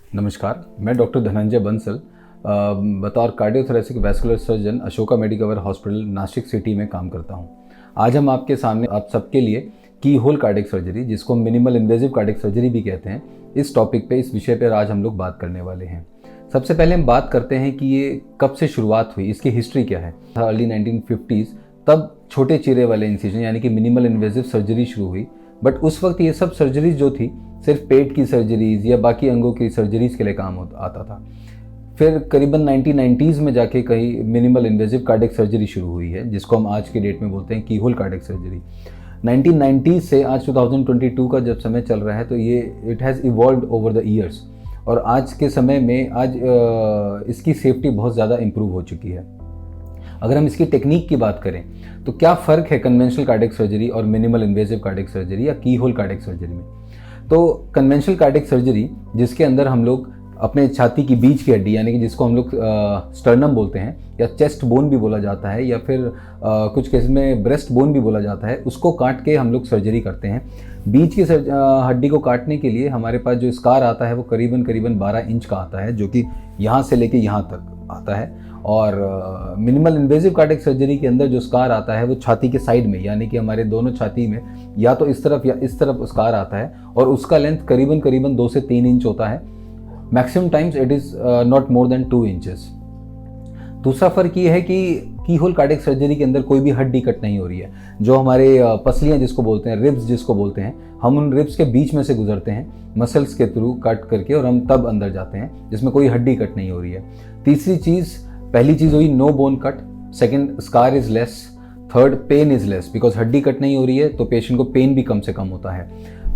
नमस्कार, मैं डॉक्टर धनंजय बंसल बतौर cardiothoracic vascular surgeon Ashoka Medicover hospital Nashik city में काम करता हूं। आज हम आपके सामने आप सबके लिए की होल कार्डियक सर्जरी, जिसको हम मिनिमल इन्वेजिव कार्डियक सर्जरी भी कहते हैं, इस टॉपिक पे, इस विषय पर आज हम लोग बात करने वाले हैं। सबसे पहले हम बात करते हैं कि ये कब से शुरुआत हुई, इसकी हिस्ट्री क्या है। अर्ली 1950s तब छोटे चीरे वाले इंसिजन यानी कि मिनिमल इन्वेजिव सर्जरी शुरू हुई। बट उस वक्त ये सब सर्जरीज जो थी सिर्फ पेट की सर्जरीज या बाकी अंगों की सर्जरीज के लिए काम आता था। फिर करीबन 1990s में जाके कहीं मिनिमल इन्वेजिव कार्डियक सर्जरी शुरू हुई है, जिसको हम आज के डेट में बोलते हैं की होल कार्डियक सर्जरी। 1990s से आज 2022 का जब समय चल रहा है तो ये it has evolved over the years, और आज के समय में इसकी सेफ्टी बहुत ज़्यादा इम्प्रूव हो चुकी है। अगर हम इसकी टेक्निक की बात करें तो क्या फ़र्क है कन्वेंशनल कार्डियक सर्जरी और मिनिमल इन्वेजिव कार्डियक सर्जरी या की होल कार्डियक सर्जरी में। तो कन्वेंशनल कार्डियक सर्जरी, जिसके अंदर हम लोग अपने छाती की बीच की हड्डी यानी कि जिसको हम लोग स्टर्नम बोलते हैं या चेस्ट बोन भी बोला जाता है या फिर कुछ केस में ब्रेस्ट बोन भी बोला जाता है, उसको काट के हम लोग सर्जरी करते हैं। बीच की हड्डी को काटने के लिए हमारे पास जो स्कार आता है वो करीबन 12 इंच का आता है, जो कि यहाँ से लेके यहाँ तक आता है। और मिनिमल इन्वेजिव कार्डियक सर्जरी के अंदर जो स्कार आता है वो छाती के साइड में यानी कि हमारे दोनों छाती में या तो इस तरफ या इस तरफ स्कार आता है, और उसका लेंथ करीबन 2 से 3 इंच होता है। Maximum times it is not more than 2 inches. दूसरा फ़र्क ये है कि की होल कार्डियक सर्जरी के अंदर कोई भी हड्डी कट नहीं हो रही है। जो हमारे पसलियाँ जिसको बोलते हैं, रिब्स जिसको बोलते हैं, हम उन रिब्स के बीच में से गुजरते हैं मसल्स के थ्रू कट करके, और हम तब अंदर जाते हैं, जिसमें कोई हड्डी कट नहीं हो रही है। तीसरी चीज़, पहली चीज़ हुई no bone cut, second scar is less, third pain is less because हड्डी कट नहीं हो रही है तो पेशेंट को पेन भी कम से कम होता है।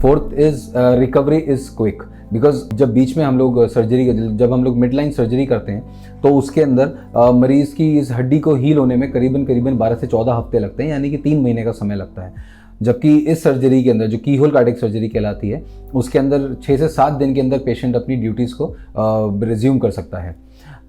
Fourth is recovery is quick because जब बीच में हम लोग जब हम लोग मिड लाइन सर्जरी करते हैं तो उसके अंदर मरीज़ की इस हड्डी को हील होने में करीबन 12 से 14 हफ्ते लगते हैं, यानी कि 3 महीने का समय लगता है। जबकि इस सर्जरी के अंदर जो की होल कार्डियक सर्जरी कहलाती है, उसके अंदर 6 से 7 दिन के अंदर पेशेंट अपनी ड्यूटीज़ को रिज्यूम कर सकता है।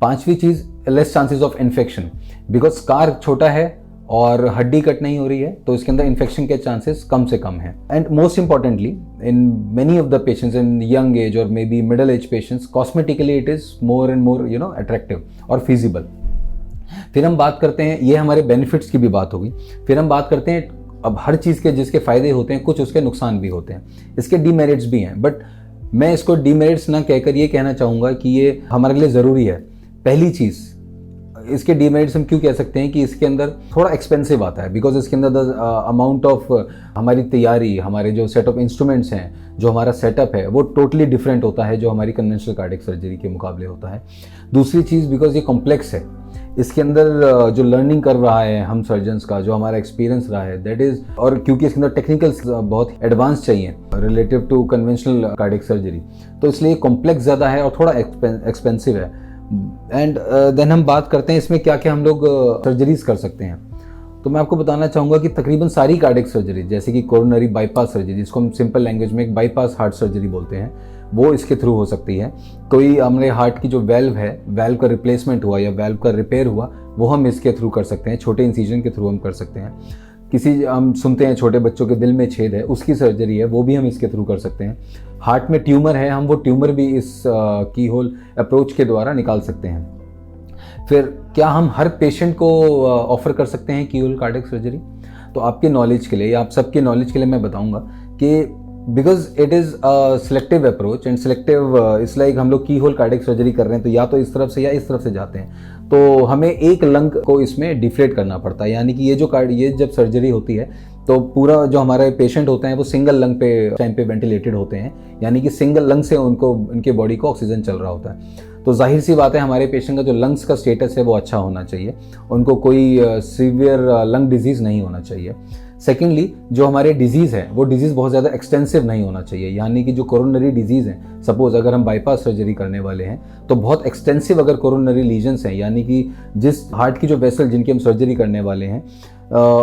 पांचवी चीज़, less chances of infection because scar छोटा है और हड्डी कट नहीं हो रही है तो इसके अंदर इन्फेक्शन के चांसेस कम से कम हैं। And most importantly in many of the patients in young age और may be middle age patients, cosmetically it is more and more attractive और फिजिबल। फिर हम बात करते हैं, ये हमारे बेनिफिट्स की भी बात होगी। फिर हम बात करते हैं अब हर चीज़ के जिसके फ़ायदे होते हैं कुछ उसके नुकसान भी होते हैं, इसके डीमेरिट्स भी हैं, बट मैं इसको डीमेरिट्स ना कहकर ये कहना चाहूँगा कि ये हमारे लिए ज़रूरी है। पहली चीज़, इसके डीमेरिट्स हम क्यों कह सकते हैं कि इसके अंदर थोड़ा एक्सपेंसिव आता है बिकॉज इसके अंदर द अमाउंट ऑफ हमारी तैयारी, हमारे जो सेट ऑफ इंस्ट्रूमेंट्स हैं, जो हमारा सेटअप है वो टोटली डिफरेंट होता है जो हमारी कन्वेंशनल कार्डियक सर्जरी के मुकाबले होता है। दूसरी चीज़, बिकॉज ये कॉम्प्लेक्स है, इसके अंदर जो लर्निंग कर रहा है हम सर्जन्स का, जो हमारा एक्सपीरियंस रहा है दैट इज़, और क्योंकि इसके अंदर टेक्निकल्स बहुत एडवांस चाहिए relative to conventional cardiac surgery, तो इसलिए कॉम्प्लेक्स ज़्यादा है और थोड़ा एक्सपेंसिव है। एंड देन हम बात करते हैं इसमें क्या क्या हम लोग सर्जरीज कर सकते हैं। तो मैं आपको बताना चाहूँगा कि तकरीबन सारी कार्डियक सर्जरी, जैसे कि कोरोनरी बाईपास सर्जरी, जिसको हम सिंपल लैंग्वेज में एक बाईपास हार्ट सर्जरी बोलते हैं, वो इसके थ्रू हो सकती है। कोई हमारे हार्ट की जो वेल्व है, वेल्व का रिप्लेसमेंट हुआ या वेल्व का रिपेयर हुआ, वो हम इसके थ्रू कर सकते हैं। छोटे इंसिजन के थ्रू हम कर सकते हैं। हम सुनते हैं छोटे बच्चों के दिल में छेद है, उसकी सर्जरी है, वो भी हम इसके थ्रू कर सकते हैं। हार्ट में ट्यूमर है, हम वो ट्यूमर भी इस की होल अप्रोच के द्वारा निकाल सकते हैं। फिर क्या हम हर पेशेंट को ऑफर कर सकते हैं की होल कार्डियक सर्जरी? तो आपके नॉलेज के लिए या आप सबके नॉलेज के लिए मैं बताऊंगा कि because it is a selective approach and selective it's like हम लोग की होल कार्डियक सर्जरी कर रहे हैं तो या तो इस तरफ से या इस तरफ से जाते हैं, तो हमें एक लंग को इसमें डिफ्लेट करना पड़ता है। यानी कि ये जब सर्जरी होती है तो पूरा जो हमारे पेशेंट होते हैं वो सिंगल लंग पे टाइम पे वेंटिलेटेड होते हैं, यानी कि सिंगल लंग से उनके बॉडी को ऑक्सीजन चल रहा होता है। तो जाहिर सी बात है हमारे पेशेंट का जो लंग्स का स्टेटस है वो अच्छा होना चाहिए, उनको कोई सीवियर लंग डिजीज़ नहीं होना चाहिए। सेकेंडली, जो हमारे डिजीज़ है वो डिजीज़ बहुत ज़्यादा एक्सटेंसिव नहीं होना चाहिए, यानी कि जो कोरोनरी डिजीज़ है, सपोज अगर हम बाईपास सर्जरी करने वाले हैं तो बहुत एक्सटेंसिव अगर कोरोनरी लीजन्स हैं, यानी कि जिस हार्ट की जो वेसल जिनकी हम सर्जरी करने वाले हैं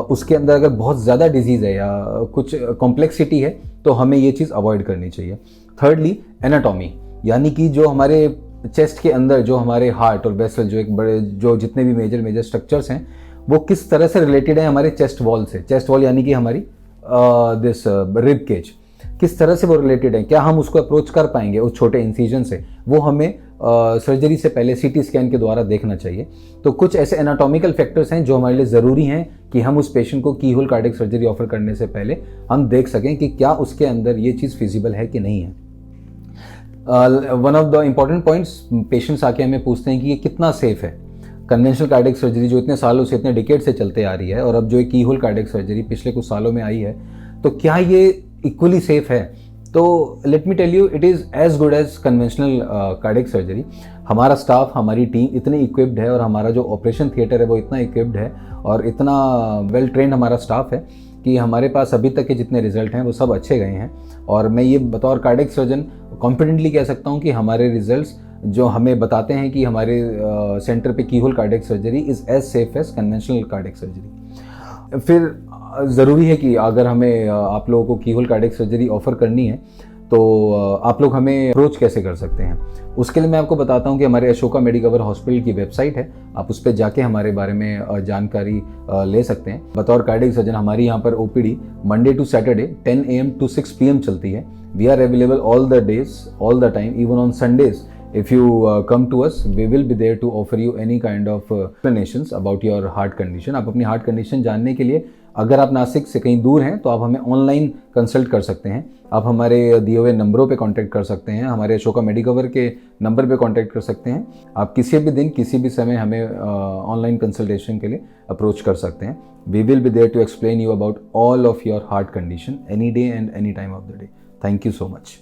उसके अंदर अगर बहुत ज़्यादा डिजीज़ है या कुछ कॉम्प्लेक्सिटी है तो हमें ये चीज़ अवॉइड करनी चाहिए। थर्डली, एनाटॉमी, यानी कि जो हमारे चेस्ट के अंदर जो हमारे हार्ट और वेसल जो जितने भी मेजर स्ट्रक्चर्स हैं वो किस तरह से रिलेटेड है हमारे चेस्ट वॉल से। चेस्ट वॉल यानी कि हमारी दिस रिब केज, किस तरह से वो रिलेटेड है, क्या हम उसको अप्रोच कर पाएंगे उस छोटे इंसिजन से, वो हमें सर्जरी से पहले सीटी स्कैन के द्वारा देखना चाहिए। तो कुछ ऐसे एनाटॉमिकल फैक्टर्स हैं जो हमारे लिए ज़रूरी हैं कि हम उस पेशेंट को की होल कार्डियक सर्जरी ऑफर करने से पहले हम देख सकें कि क्या उसके अंदर ये चीज़ फिजिबल है कि नहीं है। One of the important points, patients आके हमें पूछते हैं कि ये कितना सेफ है। कन्वेंशनल कार्डियक सर्जरी जो इतने सालों से, इतने डिकेड से चलते आ रही है, और अब जो एक की होल कार्डियक सर्जरी पिछले कुछ सालों में आई है, तो क्या ये इक्वली सेफ है? तो let me tell you, it is as good as conventional cardiac surgery. हमारा स्टाफ, हमारी टीम इतनी इक्विप्ड है, और हमारा जो ऑपरेशन थिएटर है वो इतना इक्विप्ड है, और इतना वेल ट्रेंड हमारा स्टाफ है कि हमारे पास अभी तक के जितने रिजल्ट हैं वो सब अच्छे गए हैं। और मैं ये बतौर कार्डियक सर्जन कॉन्फिडेंटली कह सकता हूँ कि हमारे रिजल्ट्स जो हमें बताते हैं कि हमारे सेंटर पे keyhole cardiac surgery is as safe as conventional cardiac surgery. फिर ज़रूरी है कि अगर हमें आप लोगों को की होल कार्डियक सर्जरी ऑफ़र करनी है तो आप लोग हमें अप्रोच कैसे कर सकते हैं। उसके लिए मैं आपको बताता हूं कि हमारे अशोका मेडिकवर हॉस्पिटल की वेबसाइट है, आप उस पर जाके हमारे बारे में जानकारी ले सकते हैं। बतौर कार्डियक सर्जन हमारी यहाँ पर OPD Monday to Saturday 10 AM to 6 PM चलती है। We are available all the days, all the time, even on Sundays. If you come to us, we will be there to offer you any kind of explanations about your heart condition. आप अपनी heart condition जानने के लिए अगर आप नासिक से कहीं दूर हैं तो आप हमें ऑनलाइन कंसल्ट कर सकते हैं। आप हमारे दिए हुए नंबरों पे कांटेक्ट कर सकते हैं, हमारे अशोका मेडिकवर के नंबर पे कांटेक्ट कर सकते हैं। आप किसी भी दिन, किसी भी समय हमें ऑनलाइन कंसल्टेशन के लिए अप्रोच कर सकते हैं। We will be there to explain you about all of your heart condition any day and any time of the day. Thank you so much.